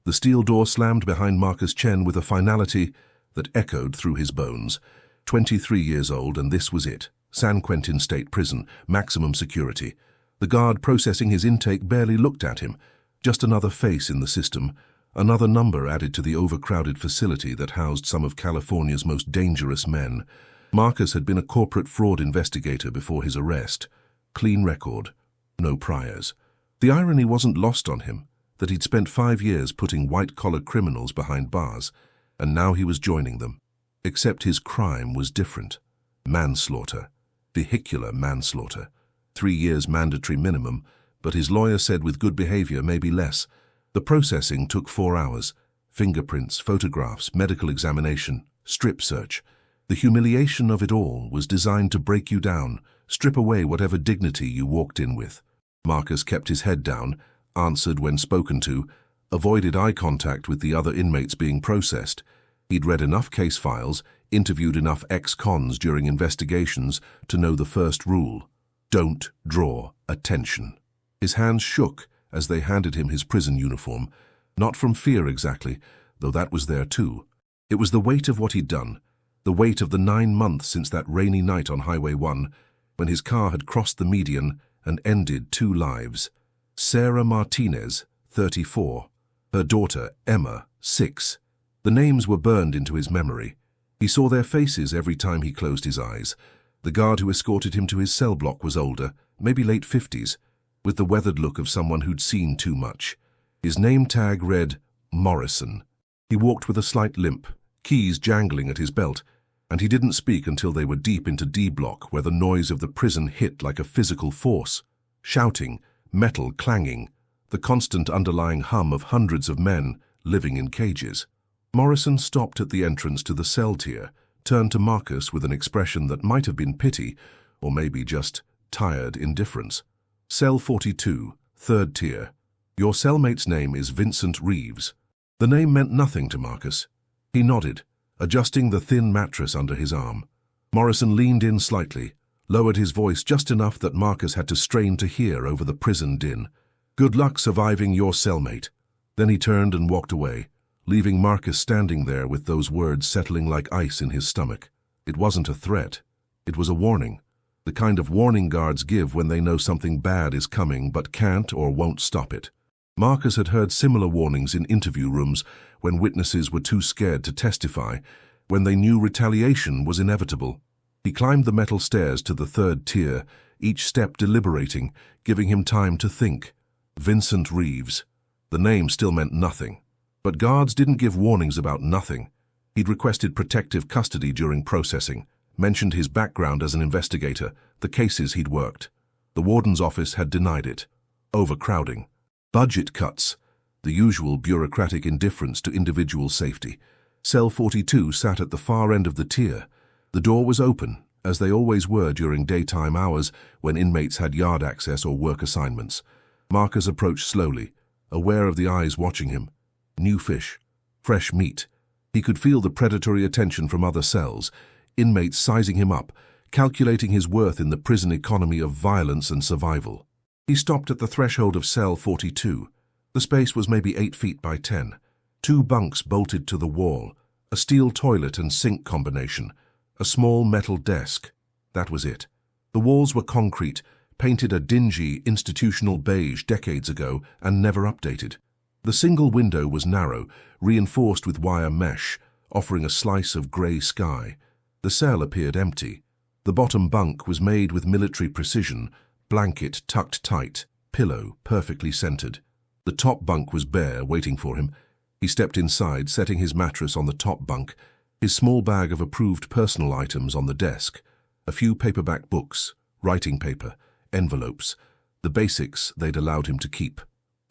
The steel door slammed behind Marcus Chen with a finality that echoed through his bones. 23 years old, and this was it. San Quentin State Prison, maximum security. The guard processing his intake barely looked at him. Just another face in the system, another number added to the overcrowded facility that housed some of California's most dangerous men. Marcus had been a corporate fraud investigator before his arrest. Clean record, no priors. The irony wasn't lost on him that he'd spent 5 years putting white-collar criminals behind bars, and now he was joining them. Except his crime was different. Manslaughter. Vehicular manslaughter. 3 years mandatory minimum, but his lawyer said with good behavior, maybe less. The processing took 4 hours. Fingerprints, photographs, medical examination, strip search. The humiliation of it all was designed to break you down, strip away whatever dignity you walked in with. Marcus kept his head down, answered when spoken to, avoided eye contact with the other inmates being processed. He'd read enough case files, interviewed enough ex-cons during investigations to know the first rule: don't draw attention. His hands shook as they handed him his prison uniform, not from fear exactly, though that was there too. It was the weight of what he'd done, the weight of the 9 months since that rainy night on Highway 1, when his car had crossed the median and ended 2 lives. Sarah Martinez, 34. Her daughter, Emma, 6. The names were burned into his memory. He saw their faces every time he closed his eyes. The guard who escorted him to his cell block was older, maybe late 50s, with the weathered look of someone who'd seen too much. His name tag read Morrison. He walked with a slight limp, keys jangling at his belt, and he didn't speak until they were deep into D block, where the noise of the prison hit like a physical force. Shouting, metal clanging, the constant underlying hum of hundreds of men living in cages. Morrison stopped at the entrance to the cell tier, turned to Marcus with an expression that might have been pity, or maybe just tired indifference. Cell 42, 3rd tier. Your cellmate's name is Vincent Reeves. The name meant nothing to Marcus. He nodded, adjusting the thin mattress under his arm. Morrison leaned in slightly, lowered his voice just enough that Marcus had to strain to hear over the prison din. Good luck surviving your cellmate. Then he turned and walked away, leaving Marcus standing there with those words settling like ice in his stomach. It wasn't a threat. It was a warning. The kind of warning guards give when they know something bad is coming but can't or won't stop it. Marcus had heard similar warnings in interview rooms when witnesses were too scared to testify, when they knew retaliation was inevitable. He climbed the metal stairs to the 3rd tier, each step deliberating, giving him time to think. Vincent Reeves. The name still meant nothing. But guards didn't give warnings about nothing. He'd requested protective custody during processing, mentioned his background as an investigator, the cases he'd worked. The warden's office had denied it. Overcrowding. Budget cuts. The usual bureaucratic indifference to individual safety. Cell 42 sat at the far end of the tier. The door was open, as they always were during daytime hours when inmates had yard access or work assignments. Marcus approached slowly, aware of the eyes watching him. New fish, fresh meat. He could feel the predatory attention from other cells, inmates sizing him up, calculating his worth in the prison economy of violence and survival. He stopped at the threshold of cell 42. The space was maybe 8 feet by 10. 2 bunks bolted to the wall, a steel toilet and sink combination, a small metal desk. That was it. The walls were concrete, painted a dingy, institutional beige decades ago and never updated. The single window was narrow, reinforced with wire mesh, offering a slice of grey sky. The cell appeared empty. The bottom bunk was made with military precision, blanket tucked tight, pillow perfectly centered. The top bunk was bare, waiting for him. He stepped inside, setting his mattress on the top bunk, his small bag of approved personal items on the desk, a few paperback books, writing paper, envelopes, the basics they'd allowed him to keep.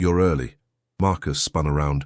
You're early. Marcus spun around.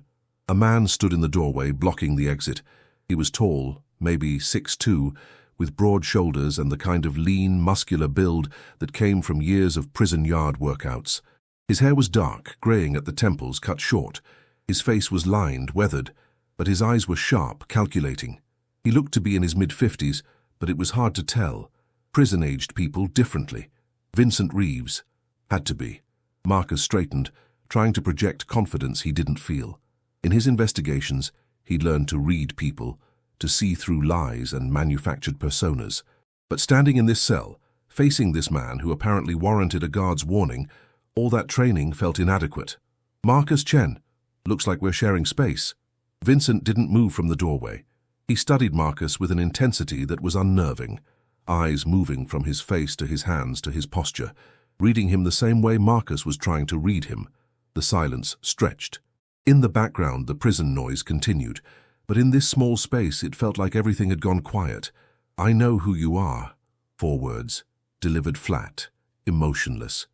A man stood in the doorway, blocking the exit. He was tall, maybe 6'2", with broad shoulders and the kind of lean, muscular build that came from years of prison yard workouts. His hair was dark, graying at the temples, cut short. His face was lined, weathered, but his eyes were sharp, calculating. He looked to be in his mid-50s, but it was hard to tell. Prison-aged people differently. Vincent Reeves. Had to be. Marcus straightened, trying to project confidence he didn't feel. In his investigations, he'd learned to read people, to see through lies and manufactured personas. But standing in this cell, facing this man who apparently warranted a guard's warning, all that training felt inadequate. "Marcus Chen, looks like we're sharing space." Vincent didn't move from the doorway. He studied Marcus with an intensity that was unnerving, eyes moving from his face to his hands to his posture, reading him the same way Marcus was trying to read him. The silence stretched. In the background, the prison noise continued, but in this small space it felt like everything had gone quiet. "I know who you are." 4 words, delivered flat, emotionless.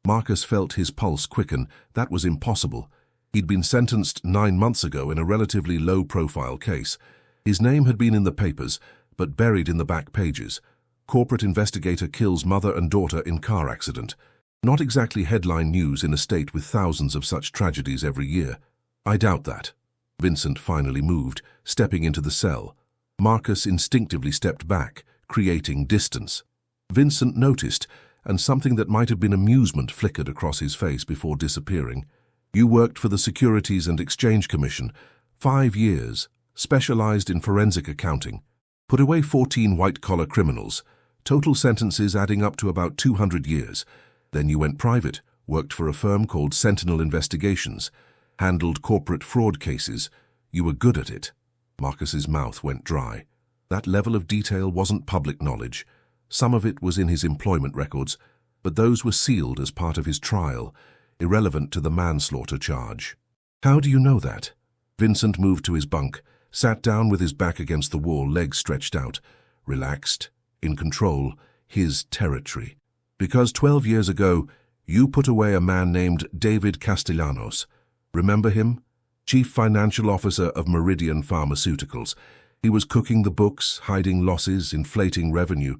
Marcus felt his pulse quicken. That was impossible. He'd been sentenced 9 months ago in a relatively low-profile case. His name had been in the papers, but buried in the back pages. Corporate investigator kills mother and daughter in car accident. Not exactly headline news in a state with thousands of such tragedies every year. "I doubt that." Vincent finally moved, stepping into the cell. Marcus instinctively stepped back, creating distance. Vincent noticed, and something that might have been amusement flickered across his face before disappearing. "You worked for the Securities and Exchange Commission. 5 years, specialized in forensic accounting. Put away 14 white-collar criminals. Total sentences adding up to about 200 years. Then you went private, worked for a firm called Sentinel Investigations. Handled corporate fraud cases. You were good at it." Marcus's mouth went dry. That level of detail wasn't public knowledge. Some of it was in his employment records, but those were sealed as part of his trial, irrelevant to the manslaughter charge. "How do you know that?" Vincent moved to his bunk, sat down with his back against the wall, legs stretched out, relaxed, in control, his territory. "Because 12 years ago, you put away a man named David Castellanos. Remember him? Chief Financial Officer of Meridian Pharmaceuticals. He was cooking the books, hiding losses, inflating revenue.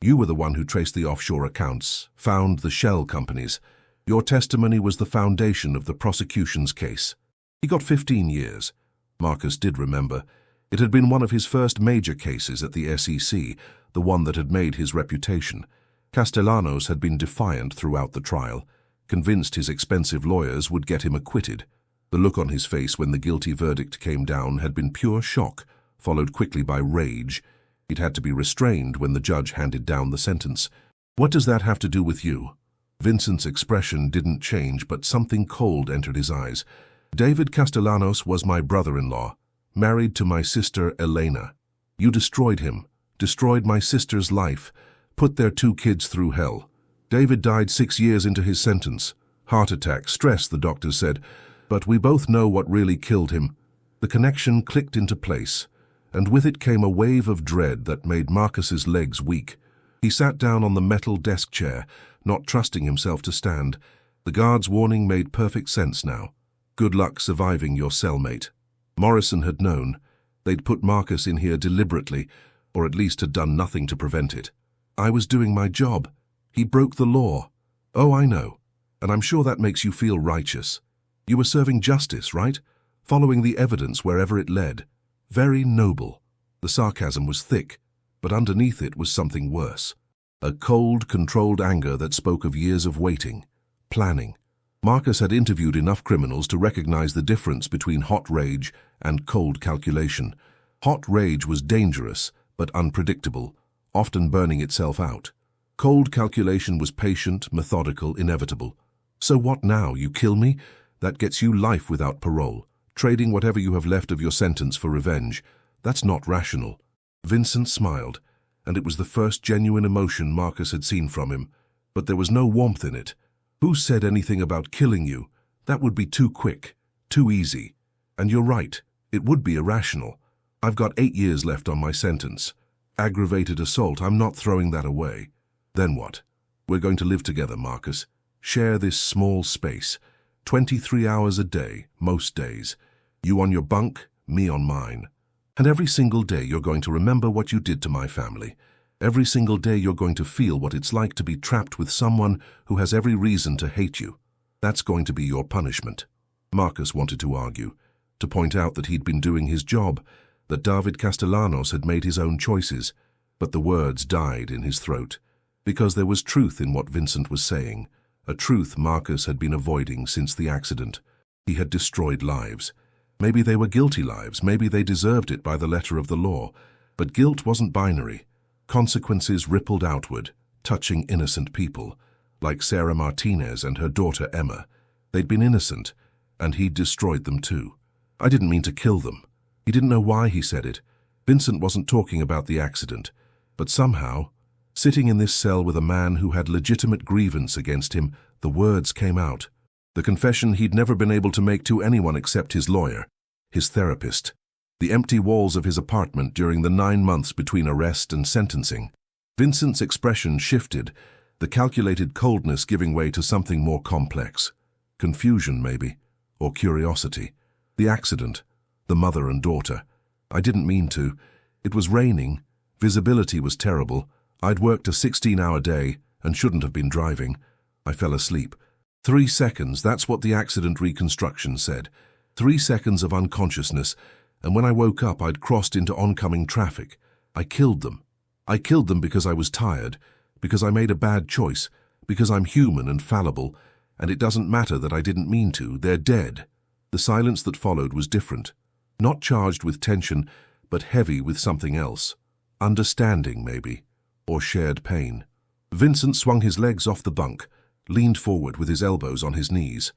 You were the one who traced the offshore accounts, found the shell companies. Your testimony was the foundation of the prosecution's case." He got 15 years. Marcus did remember. It had been one of his first major cases at the SEC, the one that had made his reputation. Castellanos had been defiant throughout the trial, convinced his expensive lawyers would get him acquitted. The look on his face when the guilty verdict came down had been pure shock, followed quickly by rage. He'd had to be restrained when the judge handed down the sentence. "What does that have to do with you?" Vincent's expression didn't change, but something cold entered his eyes. "David Castellanos was my brother-in-law, married to my sister Elena. You destroyed him, destroyed my sister's life, put their 2 kids through hell. David died 6 years into his sentence. Heart attack, stress, the doctors said. But we both know what really killed him." The connection clicked into place, and with it came a wave of dread that made Marcus's legs weak. He sat down on the metal desk chair, not trusting himself to stand. The guard's warning made perfect sense now. "Good luck surviving your cellmate." Morrison had known. They'd put Marcus in here deliberately, or at least had done nothing to prevent it. "I was doing my job. He broke the law." "Oh, I know. And I'm sure that makes you feel righteous. You were serving justice, right? Following the evidence wherever it led. Very noble." The sarcasm was thick, but underneath it was something worse. A cold, controlled anger that spoke of years of waiting, planning. Marcus had interviewed enough criminals to recognize the difference between hot rage and cold calculation. Hot rage was dangerous, but unpredictable, often burning itself out. Cold calculation was patient, methodical, inevitable. "So what now? You kill me? That gets you life without parole, trading whatever you have left of your sentence for revenge. That's not rational." Vincent smiled, and it was the first genuine emotion Marcus had seen from him, but there was no warmth in it. "Who said anything about killing you? That would be too quick, too easy. And you're right, it would be irrational. I've got 8 years left on my sentence. Aggravated assault, I'm not throwing that away." "Then what?" "We're going to live together, Marcus. Share this small space. 23 hours a day, most days. You on your bunk, me on mine. And every single day you're going to remember what you did to my family. Every single day you're going to feel what it's like to be trapped with someone who has every reason to hate you. That's going to be your punishment." Marcus wanted to argue, to point out that he'd been doing his job, that David Castellanos had made his own choices, but the words died in his throat, because there was truth in what Vincent was saying, a truth Marcus had been avoiding since the accident. He had destroyed lives, Maybe they were guilty lives, maybe they deserved it by the letter of the law. But guilt wasn't binary. Consequences rippled outward, touching innocent people, like Sarah Martinez and her daughter Emma. They'd been innocent, and he'd destroyed them too. I didn't mean to kill them. He didn't know why he said it. Vincent wasn't talking about the accident. But somehow, sitting in this cell with a man who had legitimate grievance against him, the words came out. The confession he'd never been able to make to anyone except his lawyer, his therapist. The empty walls of his apartment during the 9 months between arrest and sentencing. Vincent's expression shifted, the calculated coldness giving way to something more complex. Confusion, maybe, or curiosity. The accident, the mother and daughter. I didn't mean to. It was raining, visibility was terrible, I'd worked a 16-hour day and shouldn't have been driving. I fell asleep. 3 seconds, that's what the accident reconstruction said. 3 seconds of unconsciousness, and when I woke up I'd crossed into oncoming traffic. I killed them. I killed them because I was tired, because I made a bad choice, because I'm human and fallible, and it doesn't matter that I didn't mean to, they're dead. The silence that followed was different. Not charged with tension, but heavy with something else. Understanding, maybe, or shared pain. Vincent swung his legs off the bunk, leaned forward with his elbows on his knees.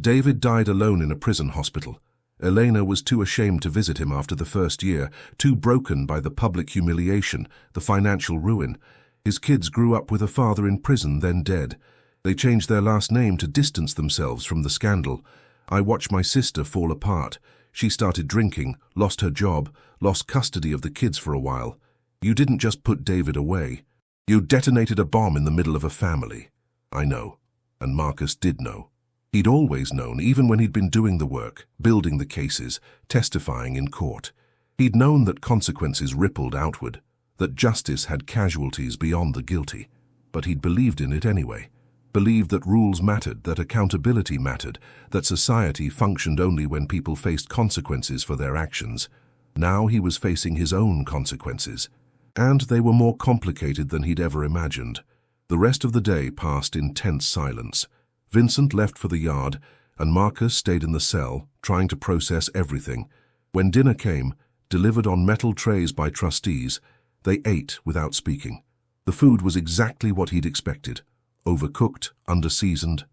David died alone in a prison hospital. Elena was too ashamed to visit him after the first year, too broken by the public humiliation, the financial ruin. His kids grew up with a father in prison, then dead. They changed their last name to distance themselves from the scandal. I watched my sister fall apart. She started drinking, lost her job, lost custody of the kids for a while. You didn't just put David away. You detonated a bomb in the middle of a family. I know. And Marcus did know. He'd always known, even when he'd been doing the work, building the cases, testifying in court. He'd known that consequences rippled outward, that justice had casualties beyond the guilty. But he'd believed in it anyway. Believed that rules mattered, that accountability mattered, that society functioned only when people faced consequences for their actions. Now he was facing his own consequences. And they were more complicated than he'd ever imagined. The rest of the day passed in tense silence. Vincent left for the yard, and Marcus stayed in the cell, trying to process everything. When dinner came, delivered on metal trays by trustees, they ate without speaking. The food was exactly what he'd expected. Overcooked, underseasoned,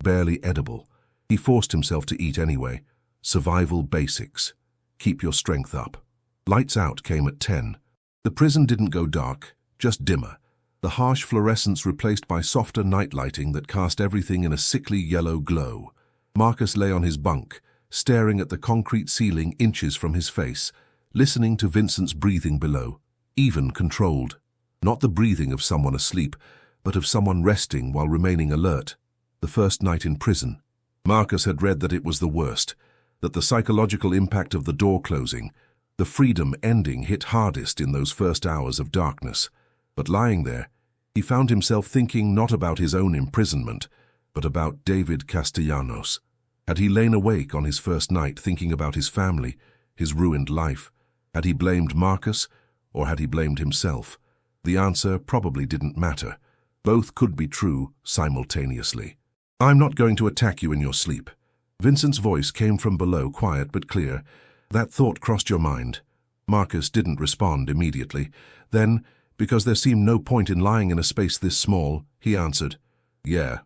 barely edible. He forced himself to eat anyway. Survival basics. Keep your strength up. Lights out came at 10. The prison didn't go dark, just dimmer. The harsh fluorescence replaced by softer night lighting that cast everything in a sickly yellow glow. Marcus lay on his bunk, staring at the concrete ceiling inches from his face, listening to Vincent's breathing below, even controlled. Not the breathing of someone asleep, but of someone resting while remaining alert. The first night in prison. Marcus had read that it was the worst, that the psychological impact of the door closing, the freedom ending hit hardest in those first hours of darkness. But lying there, he found himself thinking not about his own imprisonment, but about David Castellanos. Had he lain awake on his first night thinking about his family, his ruined life? Had he blamed Marcus, or had he blamed himself? The answer probably didn't matter. Both could be true simultaneously. "I'm not going to attack you in your sleep." Vincent's voice came from below, quiet but clear. "That thought crossed your mind." Marcus didn't respond immediately. Then, because there seemed no point in lying in a space this small, he answered, "Yeah,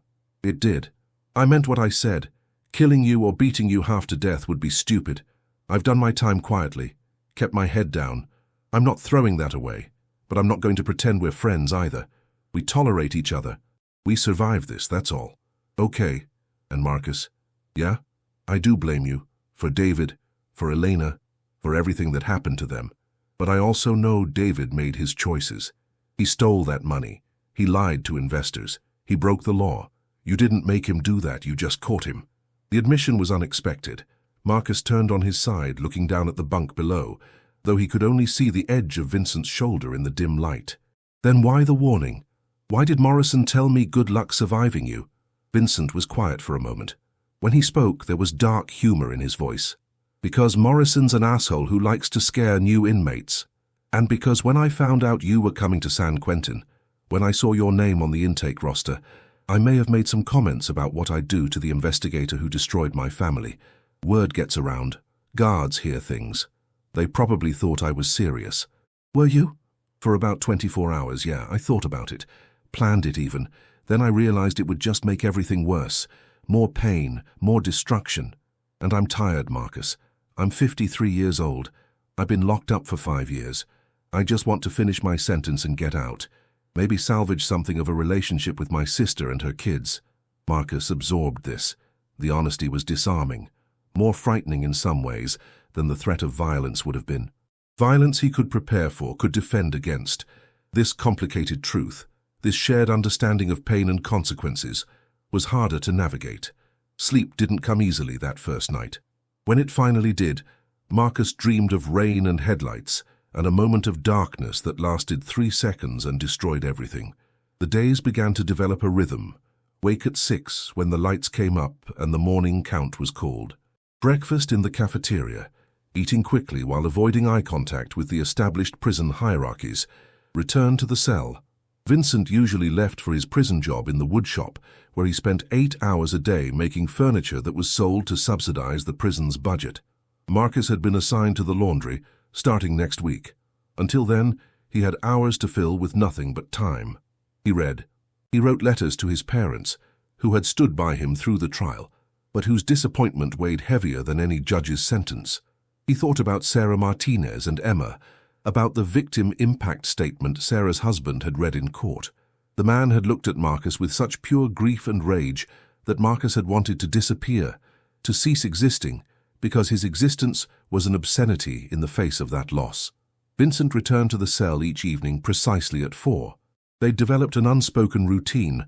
it did. I meant what I said. Killing you or beating you half to death would be stupid. I've done my time quietly, kept my head down. I'm not throwing that away, but I'm not going to pretend we're friends either. We tolerate each other. We survive this, that's all." "Okay." And Marcus, "Yeah, I do blame you, for David, for Elena, for everything that happened to them. But I also know David made his choices. He stole that money. He lied to investors. He broke the law. You didn't make him do that, you just caught him." The admission was unexpected. Marcus turned on his side, looking down at the bunk below, though he could only see the edge of Vincent's shoulder in the dim light. "Then why the warning? Why did Morrison tell me good luck surviving you?" Vincent was quiet for a moment. When he spoke, there was dark humor in his voice. "Because Morrison's an asshole who likes to scare new inmates. And because when I found out you were coming to San Quentin, when I saw your name on the intake roster, I may have made some comments about what I'd do to the investigator who destroyed my family. Word gets around. Guards hear things. They probably thought I was serious. Were you? For about 24 hours, yeah, I thought about it. Planned it even. Then I realized it would just make everything worse. More pain, more destruction. And I'm tired, Marcus. I'm 53 years old. I've been locked up for 5 years. I just want to finish my sentence and get out. Maybe salvage something of a relationship with my sister and her kids. Marcus absorbed this. The honesty was disarming. More frightening in some ways than the threat of violence would have been. Violence he could prepare for, could defend against. This complicated truth, this shared understanding of pain and consequences, was harder to navigate. Sleep didn't come easily that first night. When it finally did, Marcus dreamed of rain and headlights, and a moment of darkness that lasted 3 seconds and destroyed everything. The days began to develop a rhythm. Wake at 6 when the lights came up and the morning count was called. Breakfast in the cafeteria, eating quickly while avoiding eye contact with the established prison hierarchies. Return to the cell. Vincent usually left for his prison job in the woodshop, where he spent 8 hours a day making furniture that was sold to subsidize the prison's budget. Marcus had been assigned to the laundry, starting next week. Until then, he had hours to fill with nothing but time. He read. He wrote letters to his parents, who had stood by him through the trial, but whose disappointment weighed heavier than any judge's sentence. He thought about Sarah Martinez and Emma, about the victim impact statement Sarah's husband had read in court. The man had looked at Marcus with such pure grief and rage that Marcus had wanted to disappear, to cease existing, because his existence was an obscenity in the face of that loss. Vincent returned to the cell each evening precisely at 4. They'd developed an unspoken routine.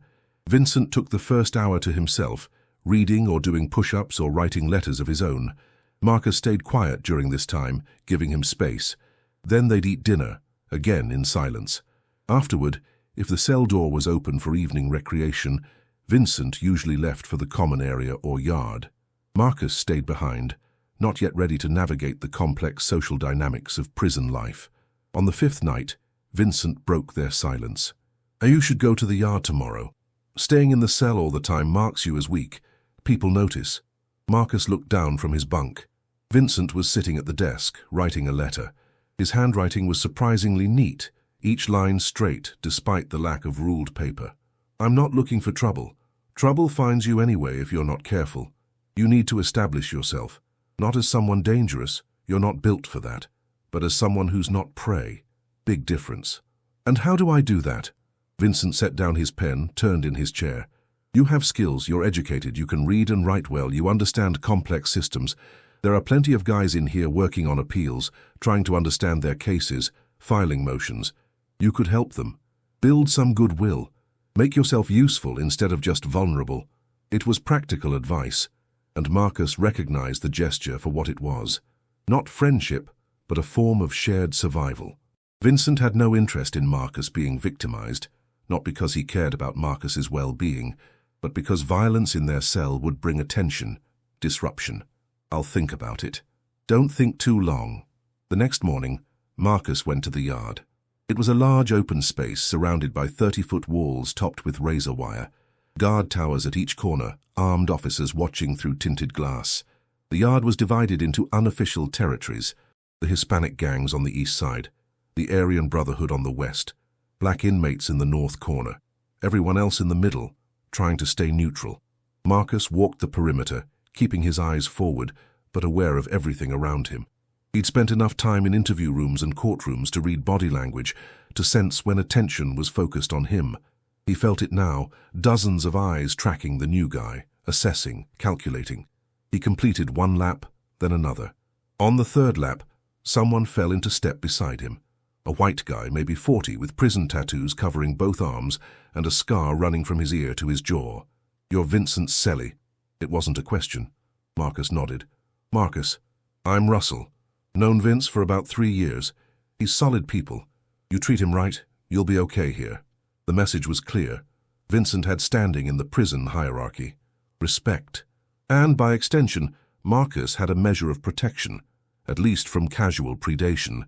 Vincent took the first hour to himself, reading or doing push-ups or writing letters of his own. Marcus stayed quiet during this time, giving him space. Then they'd eat dinner, again in silence. Afterward, if the cell door was open for evening recreation, Vincent usually left for the common area or yard. Marcus stayed behind, not yet ready to navigate the complex social dynamics of prison life. On the 5th night, Vincent broke their silence. You should go to the yard tomorrow. Staying in the cell all the time marks you as weak. People notice. Marcus looked down from his bunk. Vincent was sitting at the desk, writing a letter. His handwriting was surprisingly neat, each line straight despite the lack of ruled paper. I'm not looking for trouble. Trouble finds you anyway if you're not careful. You need to establish yourself. Not as someone dangerous, you're not built for that, but as someone who's not prey. Big difference. And how do I do that? Vincent set down his pen, turned in his chair. You have skills, you're educated, you can read and write well, you understand complex systems. There are plenty of guys in here working on appeals, trying to understand their cases, filing motions. You could help them. Build some goodwill. Make yourself useful instead of just vulnerable. It was practical advice, and Marcus recognized the gesture for what it was. Not friendship, but a form of shared survival. Vincent had no interest in Marcus being victimized, not because he cared about Marcus's well-being, but because violence in their cell would bring attention, disruption. I'll think about it. Don't think too long. The next morning, Marcus went to the yard. It was a large open space surrounded by 30-foot walls topped with razor wire. Guard towers at each corner, armed officers watching through tinted glass. The yard was divided into unofficial territories, the Hispanic gangs on the east side, the Aryan Brotherhood on the west, black inmates in the north corner, everyone else in the middle, trying to stay neutral. Marcus walked the perimeter, keeping his eyes forward, but aware of everything around him. He'd spent enough time in interview rooms and courtrooms to read body language, to sense when attention was focused on him. He felt it now, dozens of eyes tracking the new guy, assessing, calculating. He completed one lap, then another. On the 3rd lap, someone fell into step beside him. A white guy, maybe 40, with prison tattoos covering both arms and a scar running from his ear to his jaw. You're Vincent Selly. It wasn't a question. Marcus nodded. Marcus, I'm Russell. Known Vince for about 3 years. He's solid people. You treat him right, you'll be okay here. The message was clear. Vincent had standing in the prison hierarchy. Respect. And, by extension, Marcus had a measure of protection, at least from casual predation.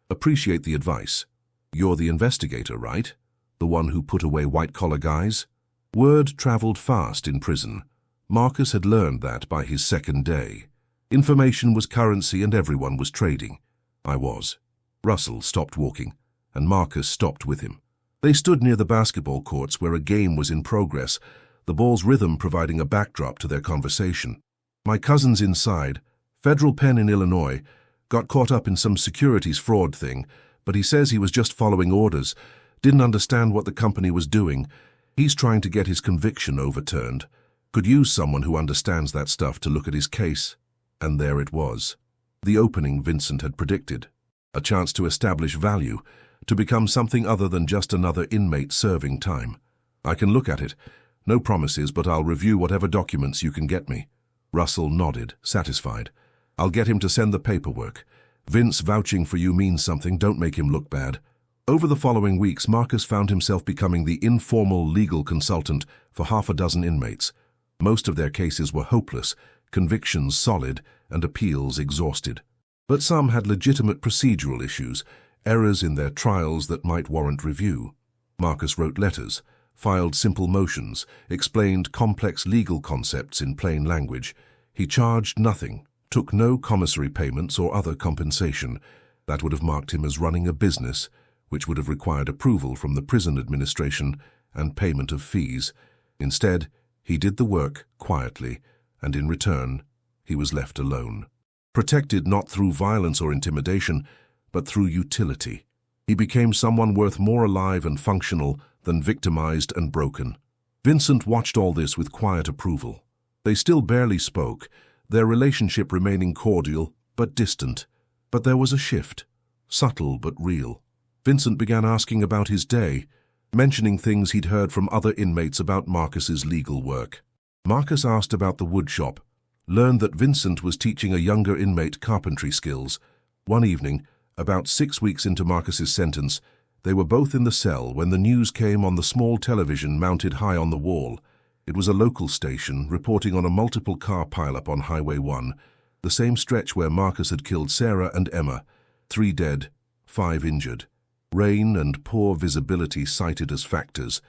Appreciate the advice. You're the investigator, right? The one who put away white-collar guys? Word traveled fast in prison. Marcus had learned that by his 2nd day. Information was currency and everyone was trading. I was. Russell stopped walking, and Marcus stopped with him. They stood near the basketball courts where a game was in progress, the ball's rhythm providing a backdrop to their conversation. My cousin's inside, Federal Penn in Illinois, got caught up in some securities fraud thing, but he says he was just following orders, didn't understand what the company was doing. He's trying to get his conviction overturned. Could use someone who understands that stuff to look at his case. And there it was. The opening Vincent had predicted. A chance to establish value, to become something other than just another inmate serving time. I can look at it. No promises, but I'll review whatever documents you can get me. Russell nodded, satisfied. I'll get him to send the paperwork. Vince vouching for you means something, don't make him look bad. Over the following weeks, Marcus found himself becoming the informal legal consultant for half a dozen inmates. Most of their cases were hopeless, convictions solid, and appeals exhausted. But some had legitimate procedural issues, errors in their trials that might warrant review. Marcus wrote letters, filed simple motions, explained complex legal concepts in plain language. He charged nothing, took no commissary payments or other compensation. That would have marked him as running a business, which would have required approval from the prison administration and payment of fees. Instead, he did the work quietly, and in return, he was left alone. Protected not through violence or intimidation, but through utility. He became someone worth more alive and functional than victimized and broken. Vincent watched all this with quiet approval. They still barely spoke, their relationship remaining cordial but distant. But there was a shift, subtle but real. Vincent began asking about his day, mentioning things he'd heard from other inmates about Marcus's legal work. Marcus asked about the wood shop, learned that Vincent was teaching a younger inmate carpentry skills. One evening, about 6 weeks into Marcus's sentence, they were both in the cell when the news came on the small television mounted high on the wall. It was a local station reporting on a multiple car pileup on Highway 1, the same stretch where Marcus had killed Sarah and Emma, 3 dead, 5 injured. Rain and poor visibility cited as factors.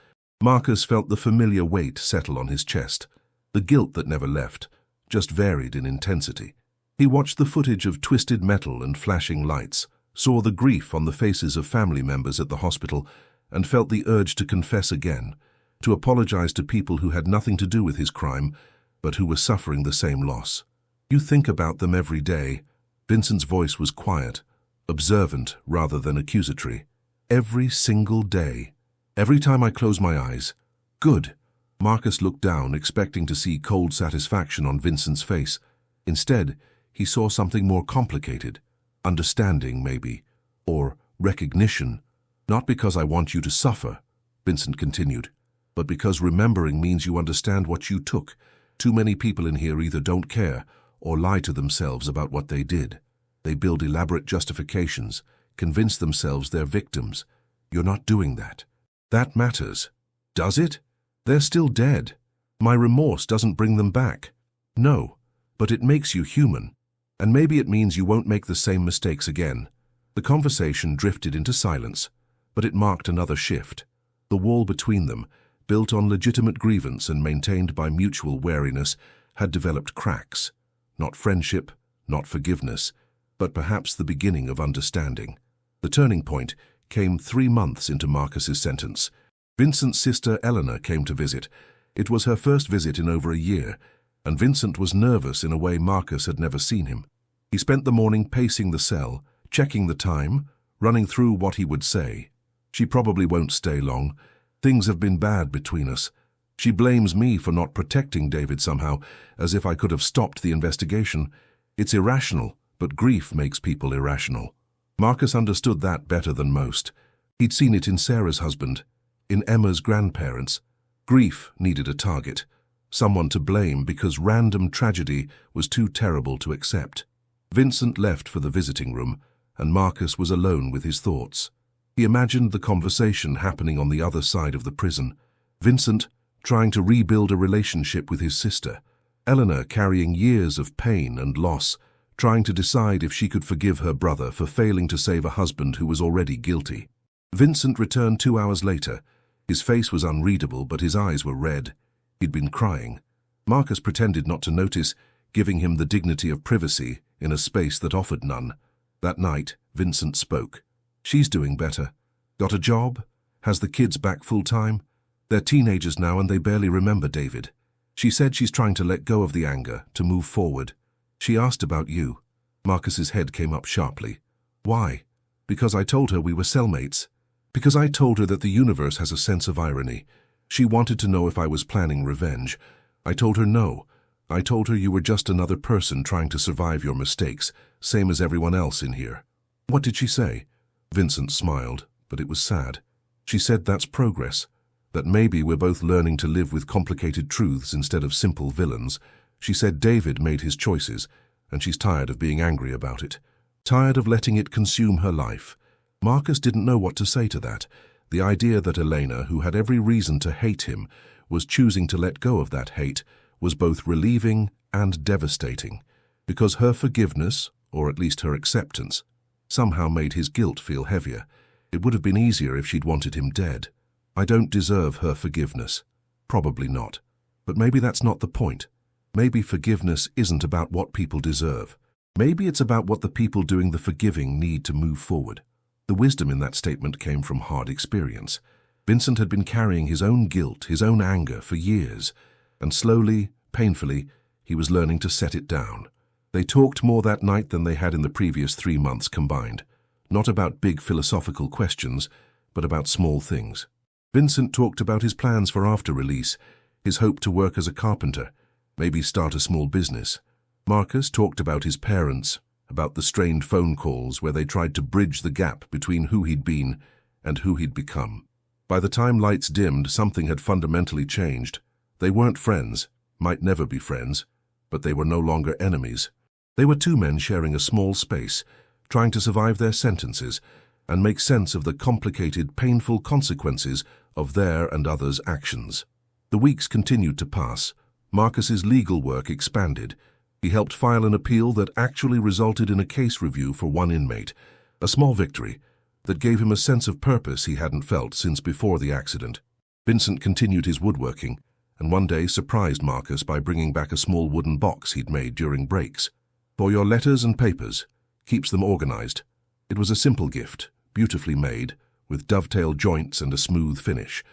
Marcus felt the familiar weight settle on his chest, the guilt that never left, just varied in intensity. He watched the footage of twisted metal and flashing lights, saw the grief on the faces of family members at the hospital, and felt the urge to confess again, to apologize to people who had nothing to do with his crime, but who were suffering the same loss. You think about them every day. Vincent's voice was quiet, observant rather than accusatory. Every single day. Every time I close my eyes. Good. Marcus looked down, expecting to see cold satisfaction on Vincent's face. Instead, he saw something more complicated. Understanding, maybe. Or recognition. Not because I want you to suffer, Vincent continued, but because remembering means you understand what you took. Too many people in here either don't care or lie to themselves about what they did. They build elaborate justifications, convince themselves they're victims. You're not doing that. That matters. Does it? They're still dead. My remorse doesn't bring them back. No, but it makes you human. And maybe it means you won't make the same mistakes again. The conversation drifted into silence, but it marked another shift. The wall between them, built on legitimate grievance and maintained by mutual wariness, had developed cracks. Not friendship, not forgiveness, but perhaps the beginning of understanding. The turning point came 3 months into Marcus's sentence. Vincent's sister Eleanor came to visit. It was her first visit in over a year, and Vincent was nervous in a way Marcus had never seen him. He spent the morning pacing the cell, checking the time, running through what he would say. She probably won't stay long. Things have been bad between us. She blames me for not protecting David somehow, as if I could have stopped the investigation. It's irrational, but grief makes people irrational. Marcus understood that better than most. He'd seen it in Sarah's husband, in Emma's grandparents. Grief needed a target, someone to blame because random tragedy was too terrible to accept. Vincent left for the visiting room, and Marcus was alone with his thoughts. He imagined the conversation happening on the other side of the prison. Vincent trying to rebuild a relationship with his sister. Eleanor carrying years of pain and loss, trying to decide if she could forgive her brother for failing to save a husband who was already guilty. Vincent returned 2 hours later. His face was unreadable, but his eyes were red. He'd been crying. Marcus pretended not to notice, giving him the dignity of privacy in a space that offered none. That night, Vincent spoke. She's doing better. Got a job? Has the kids back full-time? They're teenagers now and they barely remember David. She said she's trying to let go of the anger, to move forward. She asked about you. Marcus's head came up sharply. Why? Because I told her we were cellmates. Because I told her that the universe has a sense of irony. She wanted to know if I was planning revenge. I told her no. I told her you were just another person trying to survive your mistakes, same as everyone else in here. What did she say? Vincent smiled, but it was sad. She said that's progress. That maybe we're both learning to live with complicated truths instead of simple villains. She said David made his choices, and she's tired of being angry about it. Tired of letting it consume her life. Marcus didn't know what to say to that. The idea that Elena, who had every reason to hate him, was choosing to let go of that hate was both relieving and devastating, because her forgiveness, or at least her acceptance, somehow made his guilt feel heavier. It would have been easier if she'd wanted him dead. I don't deserve her forgiveness. Probably not. But maybe that's not the point. Maybe forgiveness isn't about what people deserve. Maybe it's about what the people doing the forgiving need to move forward. The wisdom in that statement came from hard experience. Vincent had been carrying his own guilt, his own anger for years, and slowly, painfully, he was learning to set it down. They talked more that night than they had in the previous 3 months combined. Not about big philosophical questions, but about small things. Vincent talked about his plans for after release, his hope to work as a carpenter, maybe start a small business. Marcus talked about his parents, about the strained phone calls where they tried to bridge the gap between who he'd been and who he'd become. By the time lights dimmed, something had fundamentally changed. They weren't friends, might never be friends, but they were no longer enemies. They were two men sharing a small space, trying to survive their sentences and make sense of the complicated, painful consequences of their and others' actions. The weeks continued to pass. Marcus's legal work expanded. He helped file an appeal that actually resulted in a case review for one inmate, a small victory that gave him a sense of purpose he hadn't felt since before the accident. Vincent continued his woodworking, and one day surprised Marcus by bringing back a small wooden box he'd made during breaks. For your letters and papers, keeps them organized. It was a simple gift, beautifully made, with dovetail joints and a smooth finish.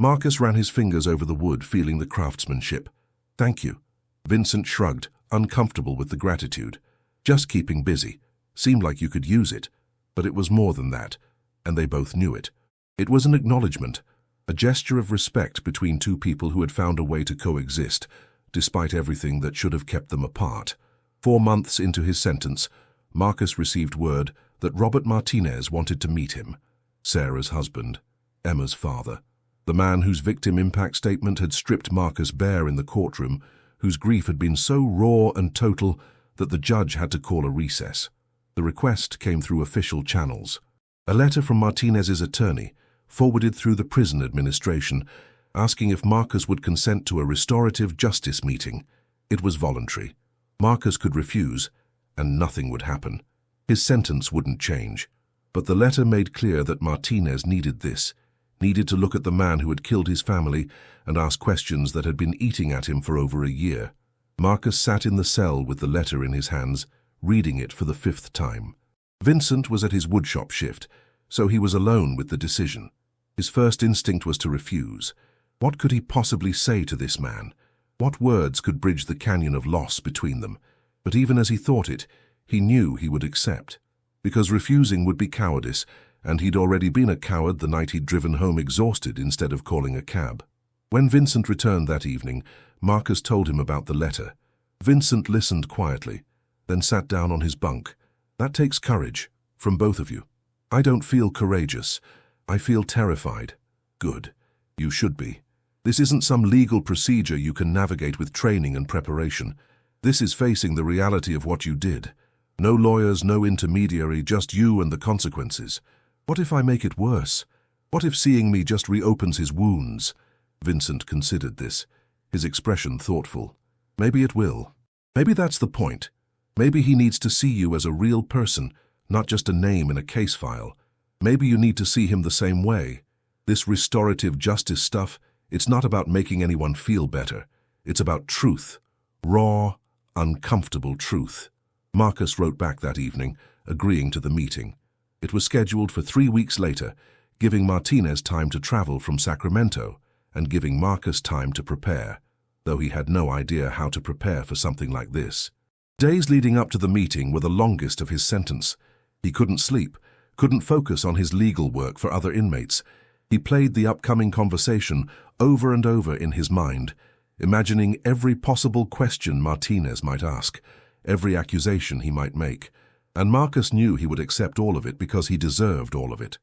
Marcus ran his fingers over the wood, feeling the craftsmanship. Thank you. Vincent shrugged, uncomfortable with the gratitude. Just keeping busy. Seemed like you could use it. But it was more than that, and they both knew it. It was an acknowledgement, a gesture of respect between two people who had found a way to coexist, despite everything that should have kept them apart. 4 months into his sentence, Marcus received word that Robert Martinez wanted to meet him. Sarah's husband, Emma's father. The man whose victim impact statement had stripped Marcus bare in the courtroom, whose grief had been so raw and total that the judge had to call a recess. The request came through official channels. A letter from Martinez's attorney, forwarded through the prison administration, asking if Marcus would consent to a restorative justice meeting. It was voluntary. Marcus could refuse, and nothing would happen. His sentence wouldn't change. But the letter made clear that Martinez needed this, needed to look at the man who had killed his family and ask questions that had been eating at him for over a year. Marcus sat in the cell with the letter in his hands, reading it for the 5th time. Vincent was at his woodshop shift, so he was alone with the decision. His first instinct was to refuse. What could he possibly say to this man? What words could bridge the canyon of loss between them? But even as he thought it, he knew he would accept. Because refusing would be cowardice, and he'd already been a coward the night he'd driven home exhausted instead of calling a cab. When Vincent returned that evening, Marcus told him about the letter. Vincent listened quietly, then sat down on his bunk. That takes courage, from both of you. I don't feel courageous. I feel terrified. Good. You should be. This isn't some legal procedure you can navigate with training and preparation. This is facing the reality of what you did. No lawyers, no intermediary, just you and the consequences. What if I make it worse? What if seeing me just reopens his wounds? Vincent considered this, his expression thoughtful. Maybe it will. Maybe that's the point. Maybe he needs to see you as a real person, not just a name in a case file. Maybe you need to see him the same way. This restorative justice stuff, it's not about making anyone feel better. It's about truth. Raw, uncomfortable truth. Marcus wrote back that evening, agreeing to the meeting. It was scheduled for 3 weeks later, giving Martinez time to travel from Sacramento and giving Marcus time to prepare, though he had no idea how to prepare for something like this. Days leading up to the meeting were the longest of his sentence. He couldn't sleep, couldn't focus on his legal work for other inmates. He played the upcoming conversation over and over in his mind, imagining every possible question Martinez might ask, every accusation he might make. And Marcus knew he would accept all of it because he deserved all of it.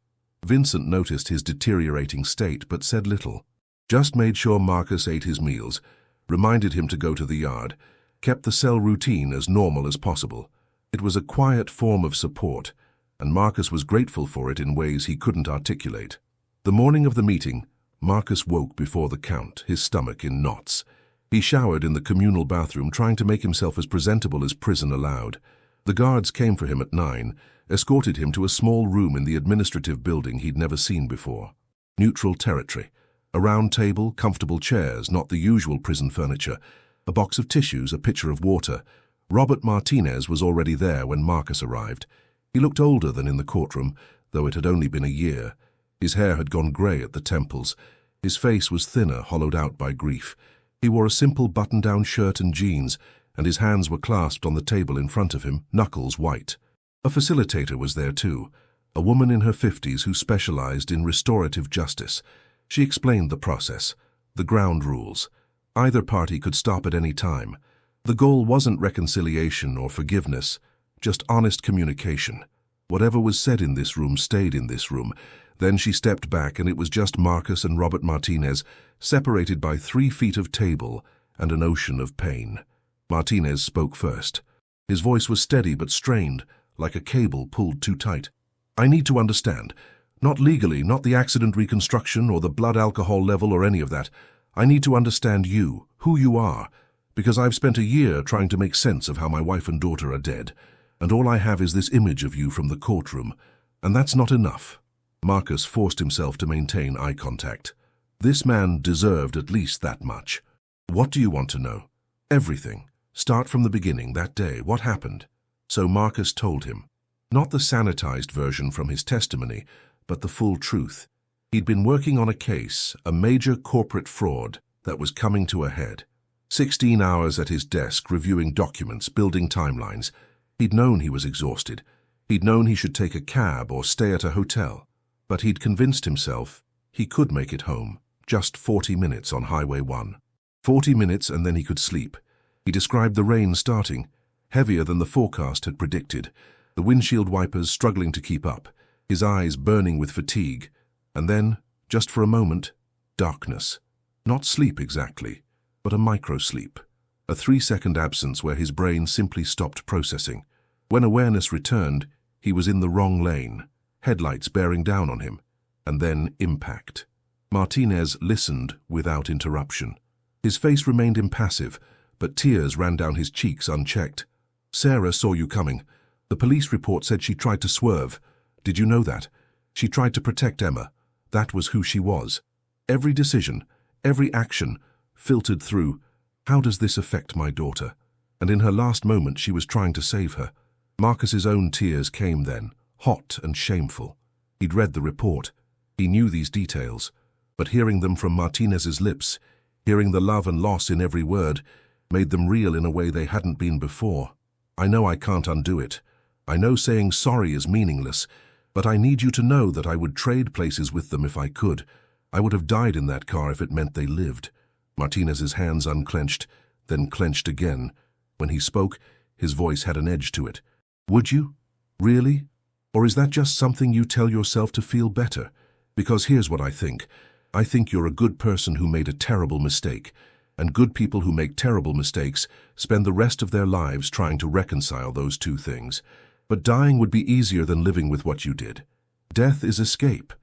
Vincent noticed his deteriorating state but said little. Just made sure Marcus ate his meals, reminded him to go to the yard, kept the cell routine as normal as possible. It was a quiet form of support, and Marcus was grateful for it in ways he couldn't articulate. The morning of the meeting, Marcus woke before the count, his stomach in knots. He showered in the communal bathroom, trying to make himself as presentable as prison allowed. The guards came for him at 9, escorted him to a small room in the administrative building he'd never seen before. Neutral territory. A round table, comfortable chairs, not the usual prison furniture, a box of tissues, a pitcher of water. Robert Martinez was already there when Marcus arrived. He looked older than in the courtroom, though it had only been a year. His hair had gone grey at the temples. His face was thinner, hollowed out by grief. He wore a simple button-down shirt and jeans, and his hands were clasped on the table in front of him, knuckles white. A facilitator was there too, a woman in her 50s who specialized in restorative justice. She explained the process, the ground rules. Either party could stop at any time. The goal wasn't reconciliation or forgiveness, just honest communication. Whatever was said in this room stayed in this room. Then she stepped back, and it was just Marcus and Robert Martinez, separated by 3 feet of table and an ocean of pain. Martinez spoke first. His voice was steady but strained, like a cable pulled too tight. "I need to understand. Not legally, not the accident reconstruction or the blood alcohol level or any of that. I need to understand you, who you are, because I've spent a year trying to make sense of how my wife and daughter are dead, and all I have is this image of you from the courtroom, and that's not enough." Marcus forced himself to maintain eye contact. This man deserved at least that much. "What do you want to know?" "Everything. Start from the beginning, that day. What happened?" So Marcus told him. Not the sanitized version from his testimony, but the full truth. He'd been working on a case, a major corporate fraud, that was coming to a head. 16 hours at his desk, reviewing documents, building timelines. He'd known he was exhausted. He'd known he should take a cab or stay at a hotel. But he'd convinced himself he could make it home, just 40 minutes on Highway 1. 40 minutes and then he could sleep. He described the rain starting, heavier than the forecast had predicted, the windshield wipers struggling to keep up, his eyes burning with fatigue, and then, just for a moment, darkness. Not sleep exactly, but a micro-sleep. A 3-second absence where his brain simply stopped processing. When awareness returned, he was in the wrong lane, headlights bearing down on him, and then impact. Martinez listened without interruption. His face remained impassive, but tears ran down his cheeks unchecked. "Sarah saw you coming. The police report said she tried to swerve. Did you know that? She tried to protect Emma. That was who she was. Every decision, every action, filtered through, how does this affect my daughter?" And in her last moment she was trying to save her. Marcus's own tears came then, hot and shameful. He'd read the report. He knew these details. But hearing them from Martinez's lips, hearing the love and loss in every word, made them real in a way they hadn't been before. "I know I can't undo it. I know saying sorry is meaningless, but I need you to know that I would trade places with them if I could. I would have died in that car if it meant they lived." Martinez's hands unclenched, then clenched again. When he spoke, his voice had an edge to it. "Would you? Really? Or is that just something you tell yourself to feel better? Because here's what I think. I think you're a good person who made a terrible mistake, and good people who make terrible mistakes spend the rest of their lives trying to reconcile those two things. But dying would be easier than living with what you did. Death is escape.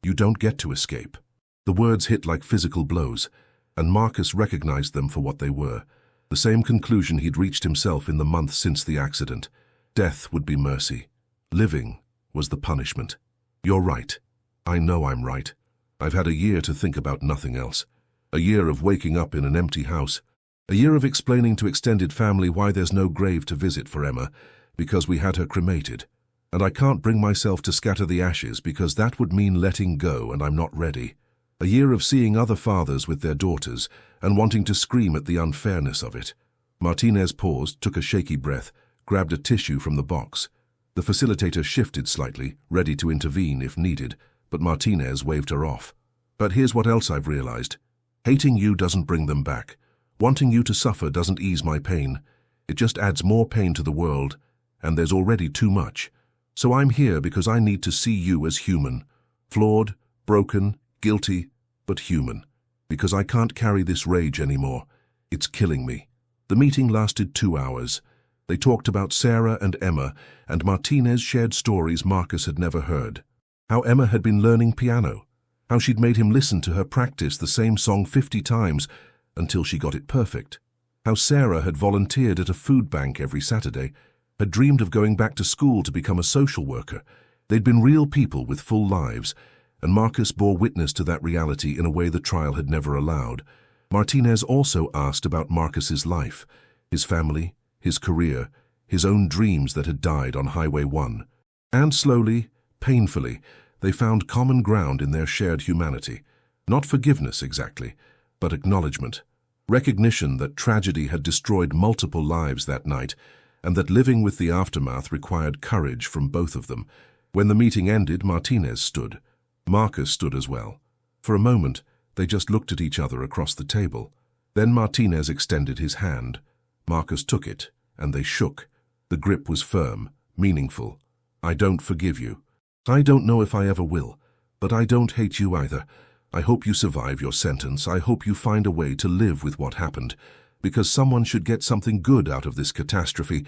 You don't get to escape." The words hit like physical blows, and Marcus recognized them for what they were. The same conclusion he'd reached himself in the months since the accident. Death would be mercy. Living was the punishment. "You're right. I know I'm right. I've had a year to think about nothing else. A year of waking up in an empty house, A year of explaining to extended family why there's no grave to visit for Emma, because we had her cremated. And I can't bring myself to scatter the ashes because that would mean letting go, and I'm not ready. A year of seeing other fathers with their daughters and wanting to scream at the unfairness of it. Martinez paused, took a shaky breath, grabbed a tissue from the box. The facilitator shifted slightly, ready to intervene if needed, but Martinez waved her off. But here's what else I've realized. Hating you doesn't bring them back. Wanting you to suffer doesn't ease my pain. It just adds more pain to the world, and there's already too much. So I'm here because I need to see you as human. Flawed, broken, guilty, but human. Because I can't carry this rage anymore. It's killing me. The meeting lasted 2 hours. They talked about Sarah and Emma, and Martinez shared stories Marcus had never heard. How Emma had been learning piano. How she'd made him listen to her practice the same song 50 times until she got it perfect. How Sarah had volunteered at a food bank every Saturday, had dreamed of going back to school to become a social worker. They'd been real people with full lives, and Marcus bore witness to that reality in a way the trial had never allowed. Martinez also asked about Marcus's life, his family, his career, his own dreams that had died on Highway 1. And slowly, painfully, they found common ground in their shared humanity. Not forgiveness exactly, but acknowledgement. Recognition that tragedy had destroyed multiple lives that night, and that living with the aftermath required courage from both of them. When the meeting ended, Martinez stood. Marcus stood as well. For a moment, they just looked at each other across the table. Then Martinez extended his hand. Marcus took it, and they shook. The grip was firm, meaningful. I don't forgive you. I don't know if I ever will, but I don't hate you either. I hope you survive your sentence. I hope you find a way to live with what happened, because someone should get something good out of this catastrophe,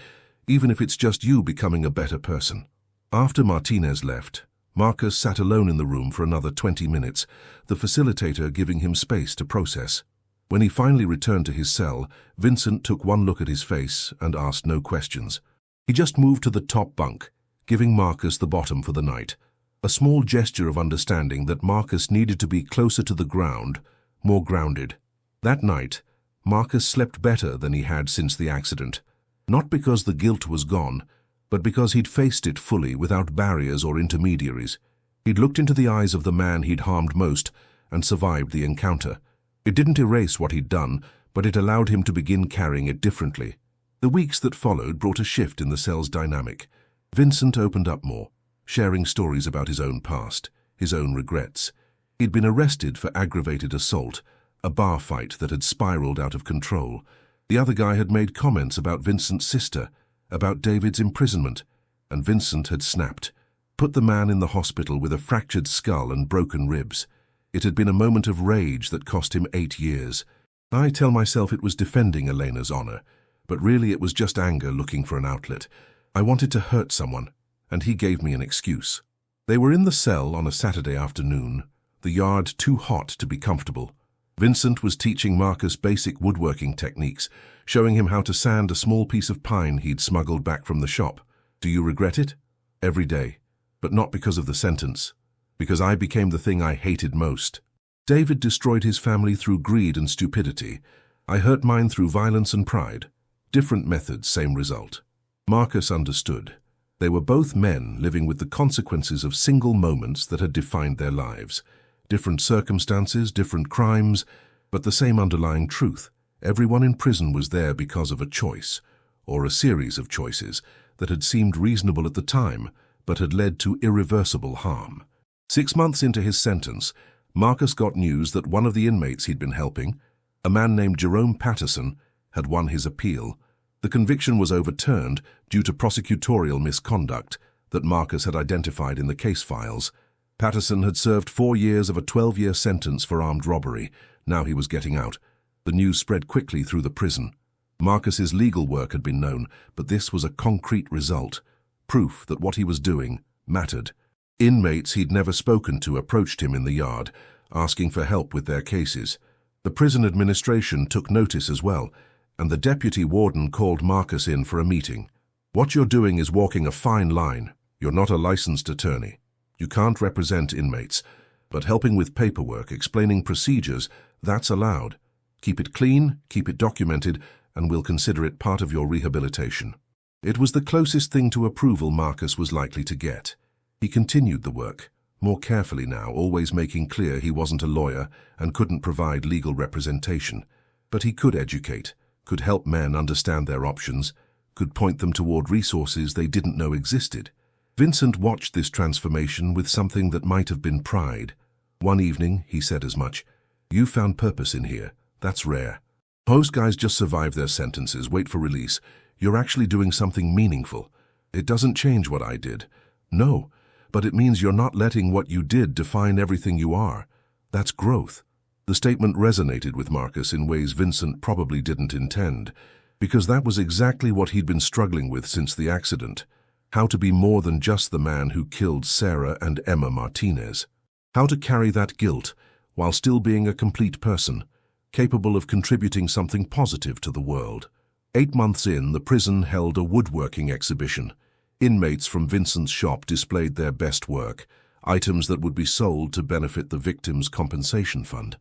even if it's just you becoming a better person. After Martinez left, Marcus sat alone in the room for another 20 minutes, the facilitator giving him space to process. When he finally returned to his cell, Vincent took one look at his face and asked no questions. He just moved to the top bunk, giving Marcus the bottom for the night, a small gesture of understanding that Marcus needed to be closer to the ground, more grounded. That night, Marcus slept better than he had since the accident, not because the guilt was gone, but because he'd faced it fully without barriers or intermediaries. He'd looked into the eyes of the man he'd harmed most and survived the encounter. It didn't erase what he'd done, but it allowed him to begin carrying it differently. The weeks that followed brought a shift in the cell's dynamic. Vincent opened up more, sharing stories about his own past, his own regrets. He'd been arrested for aggravated assault, a bar fight that had spiraled out of control. The other guy had made comments about Vincent's sister, about David's imprisonment, and Vincent had snapped, put the man in the hospital with a fractured skull and broken ribs. It had been a moment of rage that cost him 8 years. I tell myself it was defending Elena's honor, but really it was just anger looking for an outlet. I wanted to hurt someone, and he gave me an excuse. They were in the cell on a Saturday afternoon, the yard too hot to be comfortable. Vincent was teaching Marcus basic woodworking techniques, showing him how to sand a small piece of pine he'd smuggled back from the shop. Do you regret it? Every day. But not because of the sentence. Because I became the thing I hated most. David destroyed his family through greed and stupidity. I hurt mine through violence and pride. Different methods, same result. Marcus understood. They were both men living with the consequences of single moments that had defined their lives. Different circumstances, different crimes, but the same underlying truth. Everyone in prison was there because of a choice, or a series of choices, that had seemed reasonable at the time, but had led to irreversible harm. 6 months into his sentence, Marcus got news that one of the inmates he'd been helping, a man named Jerome Patterson, had won his appeal. The conviction was overturned due to prosecutorial misconduct that Marcus had identified in the case files. Patterson had served 4 years of a 12-year sentence for armed robbery. Now he was getting out. The news spread quickly through the prison. Marcus's legal work had been known, but this was a concrete result, proof that what he was doing mattered. Inmates he'd never spoken to approached him in the yard, asking for help with their cases. The prison administration took notice as well, and the deputy warden called Marcus in for a meeting. What you're doing is walking a fine line. You're not a licensed attorney. You can't represent inmates, but helping with paperwork, explaining procedures, that's allowed. Keep it clean, keep it documented, and we'll consider it part of your rehabilitation. It was the closest thing to approval Marcus was likely to get. He continued the work, more carefully now, always making clear he wasn't a lawyer and couldn't provide legal representation. But he could educate, could help men understand their options, could point them toward resources they didn't know existed. Vincent watched this transformation with something that might have been pride. One evening, he said as much, "You found purpose in here. That's rare. Most guys just survive their sentences, wait for release. You're actually doing something meaningful. It doesn't change what I did. No, but it means you're not letting what you did define everything you are. That's growth." The statement resonated with Marcus in ways Vincent probably didn't intend, because that was exactly what he'd been struggling with since the accident. How to be more than just the man who killed Sarah and Emma Martinez. How to carry that guilt while still being a complete person, capable of contributing something positive to the world. 8 months in, the prison held a woodworking exhibition. Inmates from Vincent's shop displayed their best work, items that would be sold to benefit the victims' compensation fund.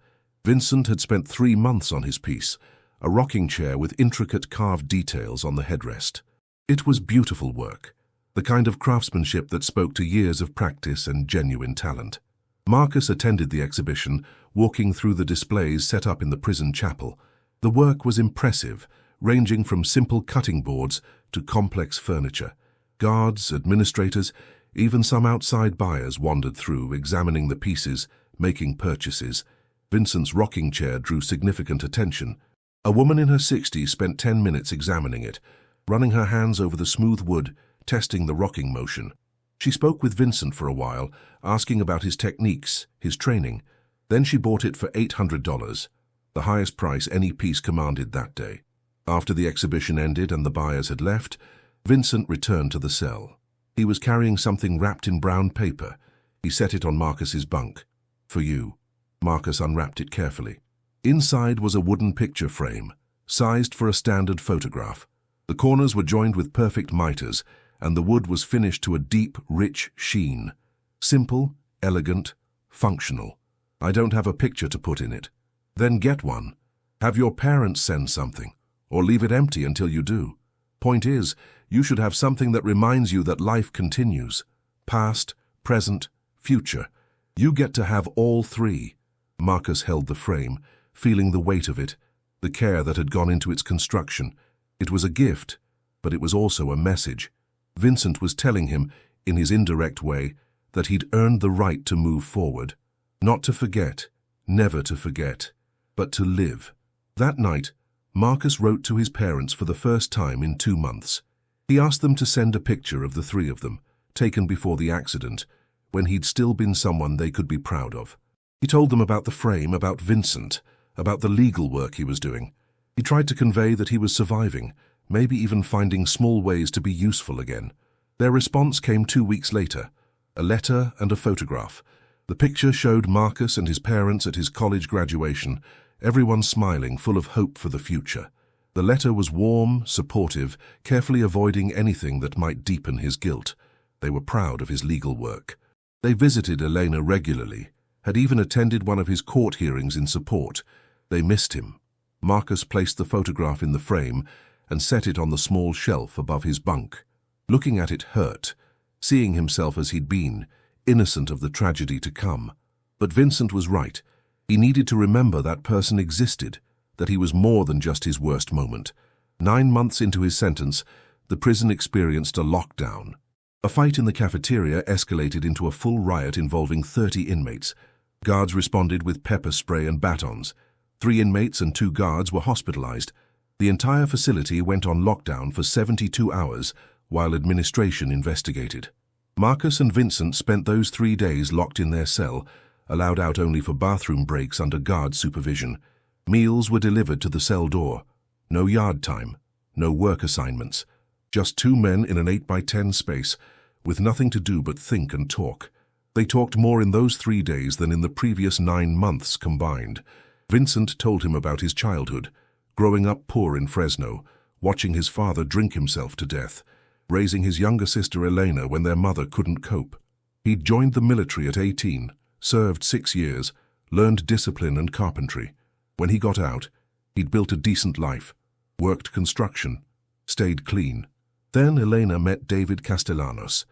Vincent had spent 3 months on his piece, a rocking chair with intricate carved details on the headrest. It was beautiful work, the kind of craftsmanship that spoke to years of practice and genuine talent. Marcus attended the exhibition, walking through the displays set up in the prison chapel. The work was impressive, ranging from simple cutting boards to complex furniture. Guards, administrators, even some outside buyers wandered through, examining the pieces, making purchases. Vincent's rocking chair drew significant attention. A woman in her 60s spent 10 minutes examining it, running her hands over the smooth wood, testing the rocking motion. She spoke with Vincent for a while, asking about his techniques, his training. Then she bought it for $800, the highest price any piece commanded that day. After the exhibition ended and the buyers had left, Vincent returned to the cell. He was carrying something wrapped in brown paper. He set it on Marcus's bunk. "For you." Marcus unwrapped it carefully. Inside was a wooden picture frame, sized for a standard photograph. The corners were joined with perfect miters, and the wood was finished to a deep, rich sheen. Simple, elegant, functional. "I don't have a picture to put in it." "Then get one. Have your parents send something, or leave it empty until you do. Point is, you should have something that reminds you that life continues. Past, present, future. You get to have all three." Marcus held the frame, feeling the weight of it, the care that had gone into its construction. It was a gift, but it was also a message. Vincent was telling him, in his indirect way, that he'd earned the right to move forward. Not to forget, never to forget, but to live. That night, Marcus wrote to his parents for the first time in 2 months. He asked them to send a picture of the 3 of them, taken before the accident, when he'd still been someone they could be proud of. He told them about the frame, about Vincent, about the legal work he was doing. He tried to convey that he was surviving, maybe even finding small ways to be useful again. Their response came 2 weeks later, a letter and a photograph. The picture showed Marcus and his parents at his college graduation, everyone smiling, full of hope for the future. The letter was warm, supportive, carefully avoiding anything that might deepen his guilt. They were proud of his legal work. They visited Elena regularly, had even attended one of his court hearings in support. They missed him. Marcus placed the photograph in the frame and set it on the small shelf above his bunk. Looking at it hurt, seeing himself as he'd been, innocent of the tragedy to come. But Vincent was right. He needed to remember that person existed, that he was more than just his worst moment. 9 months into his sentence, the prison experienced a lockdown. A fight in the cafeteria escalated into a full riot involving 30 inmates. Guards responded with pepper spray and batons. 3 inmates and 2 guards were hospitalized. The entire facility went on lockdown for 72 hours while administration investigated. Marcus and Vincent spent those 3 days locked in their cell, allowed out only for bathroom breaks under guard supervision. Meals were delivered to the cell door. No yard time, no work assignments. Just 2 men in an 8x10 space, with nothing to do but think and talk. They talked more in those 3 days than in the previous 9 months combined. Vincent told him about his childhood, growing up poor in Fresno, watching his father drink himself to death, raising his younger sister Elena when their mother couldn't cope. He'd joined the military at 18, served 6 years, learned discipline and carpentry. When he got out, He'd built a decent life, worked construction, stayed clean. Then Elena met David Castellanos.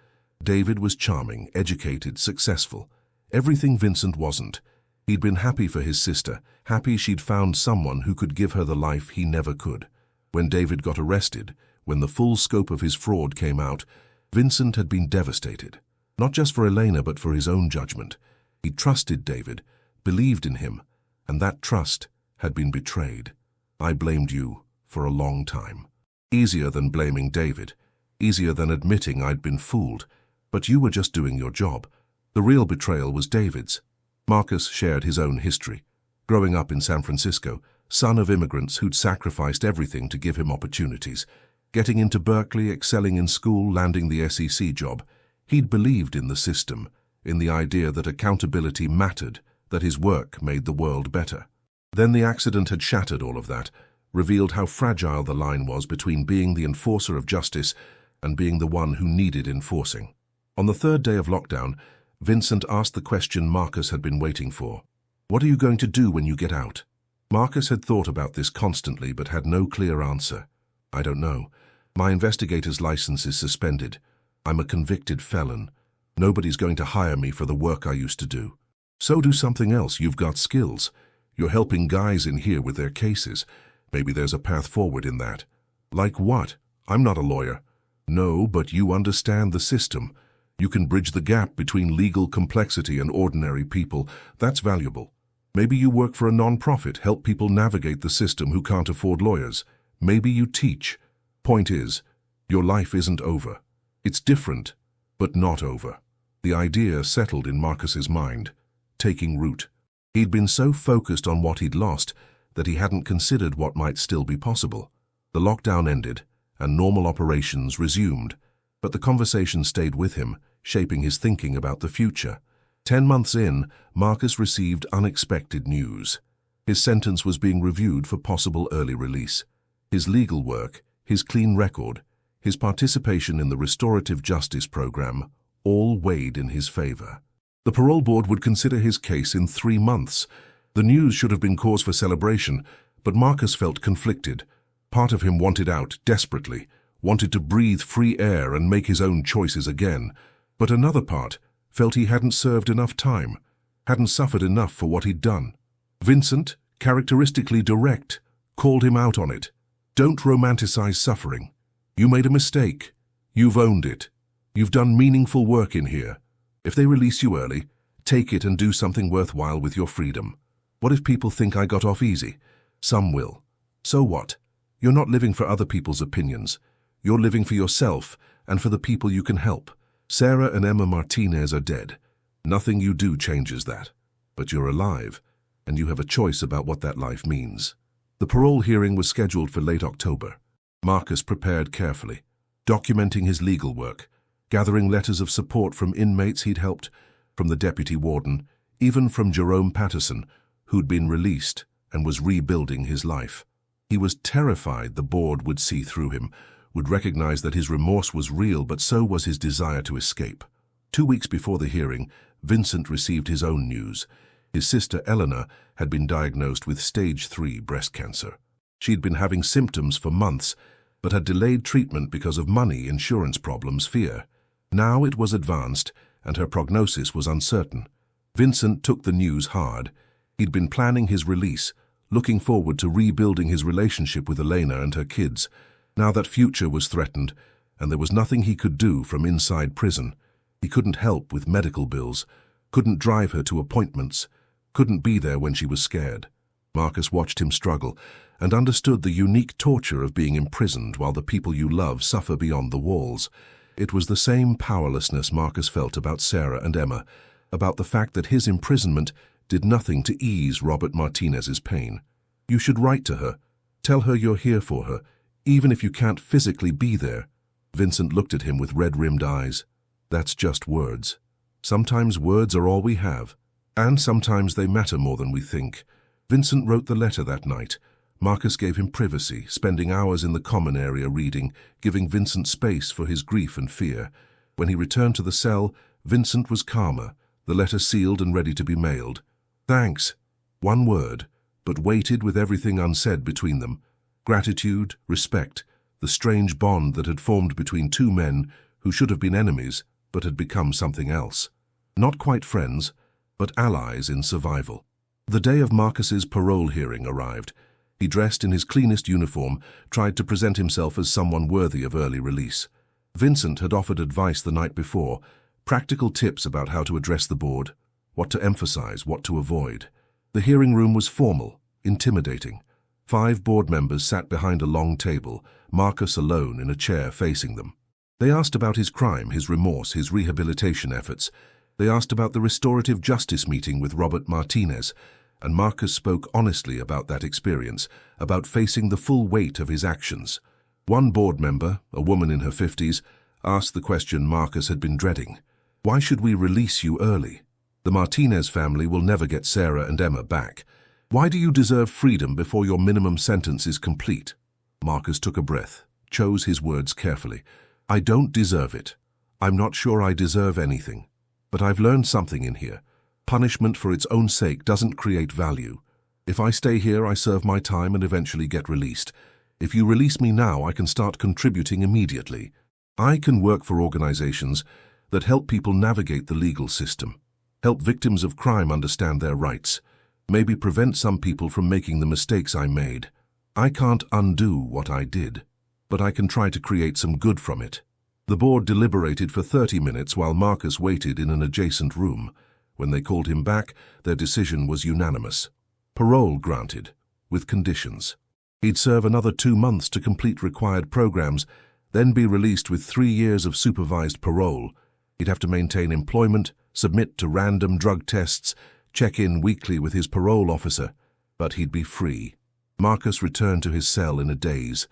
David was charming, educated, successful. Everything Vincent wasn't. He'd been happy for his sister, happy she'd found someone who could give her the life he never could. When David got arrested, when the full scope of his fraud came out, Vincent had been devastated. Not just for Elena, but for his own judgment. He trusted David, believed in him, and that trust had been betrayed. I blamed you for a long time. Easier than blaming David, easier than admitting I'd been fooled, but you were just doing your job. The real betrayal was David's. Marcus shared his own history. Growing up in San Francisco, son of immigrants who'd sacrificed everything to give him opportunities, getting into Berkeley, excelling in school, landing the SEC job, he'd believed in the system, in the idea that accountability mattered, that his work made the world better. Then the accident had shattered all of that, revealed how fragile the line was between being the enforcer of justice and being the one who needed enforcing. On the third day of lockdown, Vincent asked the question Marcus had been waiting for. What are you going to do when you get out? Marcus had thought about this constantly but had no clear answer. I don't know. My investigator's license is suspended. I'm a convicted felon. Nobody's going to hire me for the work I used to do. So do something else. You've got skills. You're helping guys in here with their cases. Maybe there's a path forward in that. Like what? I'm not a lawyer. No, but you understand the system. You can bridge the gap between legal complexity and ordinary people. That's valuable. Maybe you work for a non-profit, help people navigate the system who can't afford lawyers. Maybe you teach. Point is, your life isn't over. It's different, but not over. The idea settled in Marcus's mind, taking root. He'd been so focused on what he'd lost that he hadn't considered what might still be possible. The lockdown ended, and normal operations resumed. But the conversation stayed with him, shaping his thinking about the future. 10 months in, Marcus received unexpected news. His sentence was being reviewed for possible early release. His legal work, his clean record, his participation in the restorative justice program, all weighed in his favor. The parole board would consider his case in 3 months. The news should have been cause for celebration, but Marcus felt conflicted. Part of him wanted out desperately, wanted to breathe free air and make his own choices again. But another part felt he hadn't served enough time, hadn't suffered enough for what he'd done. Vincent, characteristically direct, called him out on it. Don't romanticize suffering. You made a mistake. You've owned it. You've done meaningful work in here. If they release you early, take it and do something worthwhile with your freedom. What if people think I got off easy? Some will. So what? You're not living for other people's opinions. You're living for yourself and for the people you can help. Sarah and Emma Martinez are dead. Nothing you do changes that. But you're alive, and you have a choice about what that life means. The parole hearing was scheduled for late October. Marcus prepared carefully, documenting his legal work, gathering letters of support from inmates he'd helped, from the deputy warden, even from Jerome Patterson, who'd been released and was rebuilding his life. He was terrified the board would see through him, would recognize that his remorse was real, but so was his desire to escape. 2 weeks before the hearing, Vincent received his own news. His sister Eleanor had been diagnosed with stage 3 breast cancer. She'd been having symptoms for months, but had delayed treatment because of money, insurance problems, fear. Now it was advanced, and her prognosis was uncertain. Vincent took the news hard. He'd been planning his release, looking forward to rebuilding his relationship with Elena and her kids. Now that future was threatened, and there was nothing he could do from inside prison. He couldn't help with medical bills, couldn't drive her to appointments, couldn't be there when she was scared. Marcus watched him struggle and understood the unique torture of being imprisoned while the people you love suffer beyond the walls. It was the same powerlessness Marcus felt about Sarah and Emma, about the fact that his imprisonment did nothing to ease Robert Martinez's pain. You should write to her. Tell her you're here for her, even if you can't physically be there. Vincent looked at him with red-rimmed eyes. That's just words. Sometimes words are all we have, and sometimes they matter more than we think. Vincent wrote the letter that night. Marcus gave him privacy, spending hours in the common area reading, giving Vincent space for his grief and fear. When he returned to the cell, Vincent was calmer, the letter sealed and ready to be mailed. Thanks. One word, but waited with everything unsaid between them. Gratitude, respect, the strange bond that had formed between two men who should have been enemies but had become something else. Not quite friends, but allies in survival. The day of Marcus's parole hearing arrived. He dressed in his cleanest uniform, tried to present himself as someone worthy of early release. Vincent had offered advice the night before, practical tips about how to address the board, what to emphasize, what to avoid. The hearing room was formal, intimidating. 5 board members sat behind a long table, Marcus alone in a chair facing them. They asked about his crime, his remorse, his rehabilitation efforts. They asked about the restorative justice meeting with Robert Martinez, and Marcus spoke honestly about that experience, about facing the full weight of his actions. One board member, a woman in her 50s, asked the question Marcus had been dreading. Why should we release you early? The Martinez family will never get Sarah and Emma back. Why do you deserve freedom before your minimum sentence is complete? Marcus took a breath, chose his words carefully. I don't deserve it. I'm not sure I deserve anything. But I've learned something in here. Punishment for its own sake doesn't create value. If I stay here, I serve my time and eventually get released. If you release me now, I can start contributing immediately. I can work for organizations that help people navigate the legal system, help victims of crime understand their rights, maybe prevent some people from making the mistakes I made. I can't undo what I did, but I can try to create some good from it. The board deliberated for 30 minutes while Marcus waited in an adjacent room. When they called him back, their decision was unanimous. Parole granted, with conditions. He'd serve another 2 months to complete required programs, then be released with 3 years of supervised parole. He'd have to maintain employment, submit to random drug tests, check in weekly with his parole officer, but he'd be free. Marcus returned to his cell in a daze.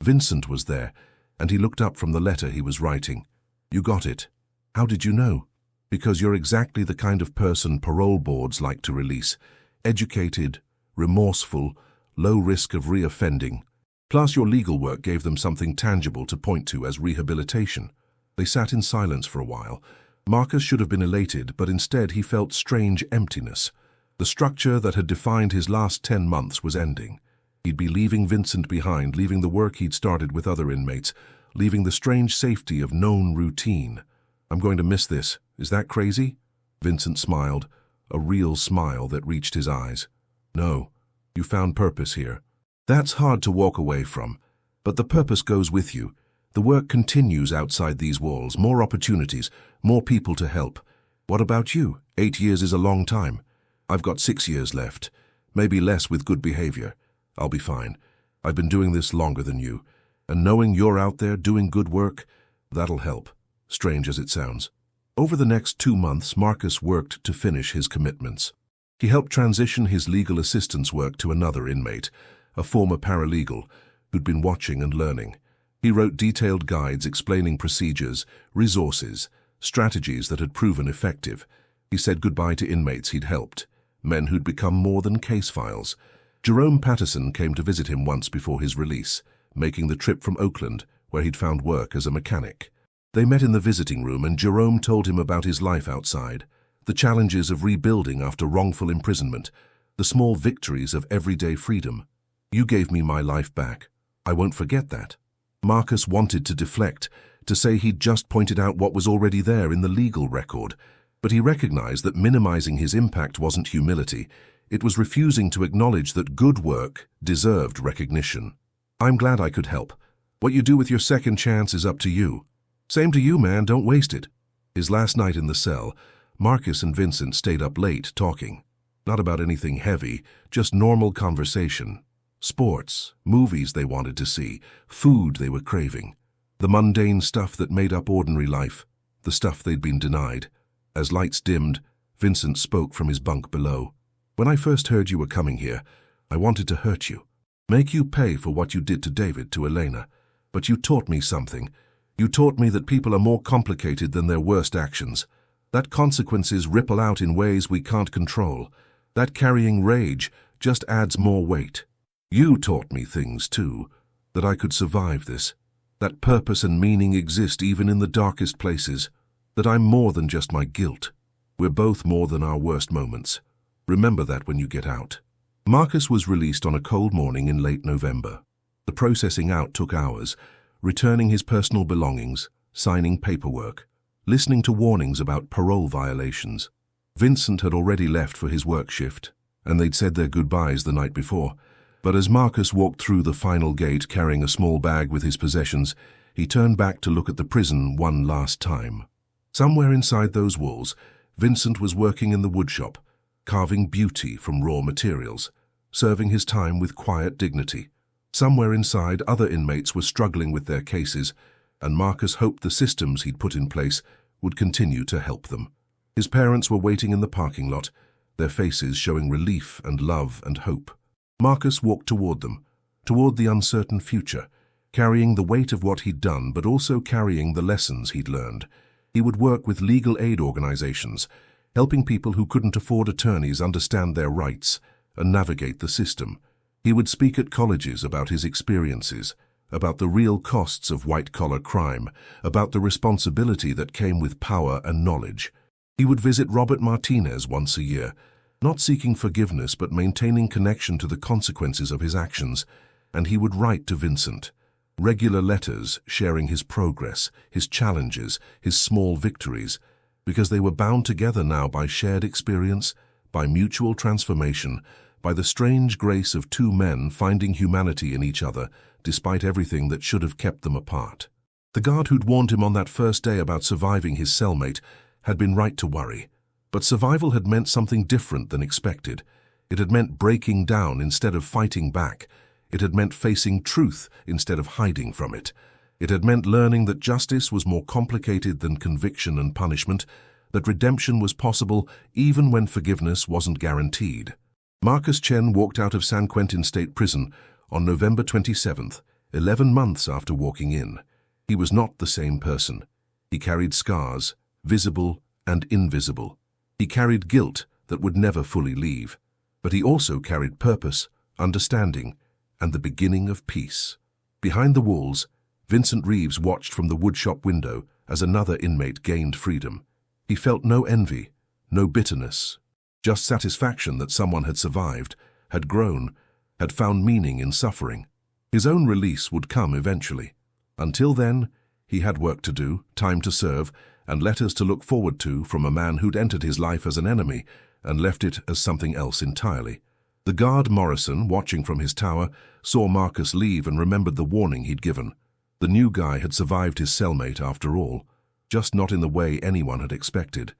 Vincent was there, and he looked up from the letter he was writing. You got it. How did you know? Because you're exactly the kind of person parole boards like to release. Educated, remorseful, low risk of reoffending. Plus your legal work gave them something tangible to point to as rehabilitation. They sat in silence for a while. Marcus should have been elated, but instead he felt strange emptiness. The structure that had defined his last 10 months was ending. He'd be leaving Vincent behind, leaving the work he'd started with other inmates, leaving the strange safety of known routine. I'm going to miss this. Is that crazy? Vincent smiled, a real smile that reached his eyes. No, you found purpose here. That's hard to walk away from, but the purpose goes with you. The work continues outside these walls, more opportunities, more people to help. What about you? 8 years is a long time. I've got 6 years left, maybe less with good behavior. I'll be fine. I've been doing this longer than you, and knowing you're out there doing good work, that'll help, strange as it sounds. Over the next 2 months, Marcus worked to finish his commitments. He helped transition his legal assistance work to another inmate, a former paralegal, who'd been watching and learning. He wrote detailed guides explaining procedures, resources, strategies that had proven effective. He said goodbye to inmates he'd helped, men who'd become more than case files. Jerome Patterson came to visit him once before his release, making the trip from Oakland, where he'd found work as a mechanic. They met in the visiting room, and Jerome told him about his life outside, the challenges of rebuilding after wrongful imprisonment, the small victories of everyday freedom. You gave me my life back. I won't forget that. Marcus wanted to deflect, to say he'd just pointed out what was already there in the legal record, but he recognized that minimizing his impact wasn't humility. It was refusing to acknowledge that good work deserved recognition. I'm glad I could help. What you do with your second chance is up to you. Same to you, man, don't waste it. His last night in the cell, Marcus and Vincent stayed up late talking. Not about anything heavy, just normal conversation. Sports, movies they wanted to see, food they were craving. The mundane stuff that made up ordinary life, the stuff they'd been denied. As lights dimmed, Vincent spoke from his bunk below. When I first heard you were coming here, I wanted to hurt you. Make you pay for what you did to David, to Elena. But you taught me something. You taught me that people are more complicated than their worst actions. That consequences ripple out in ways we can't control. That carrying rage just adds more weight. You taught me things, too, that I could survive this, that purpose and meaning exist even in the darkest places, that I'm more than just my guilt. We're both more than our worst moments. Remember that when you get out. Marcus was released on a cold morning in late November. The processing out took hours, returning his personal belongings, signing paperwork, listening to warnings about parole violations. Vincent had already left for his work shift, and they'd said their goodbyes the night before. But as Marcus walked through the final gate carrying a small bag with his possessions, he turned back to look at the prison one last time. Somewhere inside those walls, Vincent was working in the woodshop, carving beauty from raw materials, serving his time with quiet dignity. Somewhere inside, other inmates were struggling with their cases, and Marcus hoped the systems he'd put in place would continue to help them. His parents were waiting in the parking lot, their faces showing relief and love and hope. Marcus walked toward them, toward the uncertain future, carrying the weight of what he'd done, but also carrying the lessons he'd learned. He would work with legal aid organizations, helping people who couldn't afford attorneys understand their rights and navigate the system. He would speak at colleges about his experiences, about the real costs of white-collar crime, about the responsibility that came with power and knowledge. He would visit Robert Martinez once a year, not seeking forgiveness but maintaining connection to the consequences of his actions, and he would write to Vincent. Regular letters sharing his progress, his challenges, his small victories, because they were bound together now by shared experience, by mutual transformation, by the strange grace of two men finding humanity in each other, despite everything that should have kept them apart. The guard who'd warned him on that first day about surviving his cellmate had been right to worry, but survival had meant something different than expected. It had meant breaking down instead of fighting back. It had meant facing truth instead of hiding from it. It had meant learning that justice was more complicated than conviction and punishment, that redemption was possible even when forgiveness wasn't guaranteed. Marcus Chen walked out of San Quentin State Prison on November 27th, 11 months after walking in. He was not the same person. He carried scars, visible and invisible. He carried guilt that would never fully leave. But he also carried purpose, understanding, and the beginning of peace. Behind the walls, Vincent Reeves watched from the woodshop window as another inmate gained freedom. He felt no envy, no bitterness, just satisfaction that someone had survived, had grown, had found meaning in suffering. His own release would come eventually. Until then, he had work to do, time to serve, and letters to look forward to from a man who'd entered his life as an enemy and left it as something else entirely. The guard Morrison, watching from his tower, saw Marcus leave and remembered the warning he'd given. The new guy had survived his cellmate after all, just not in the way anyone had expected.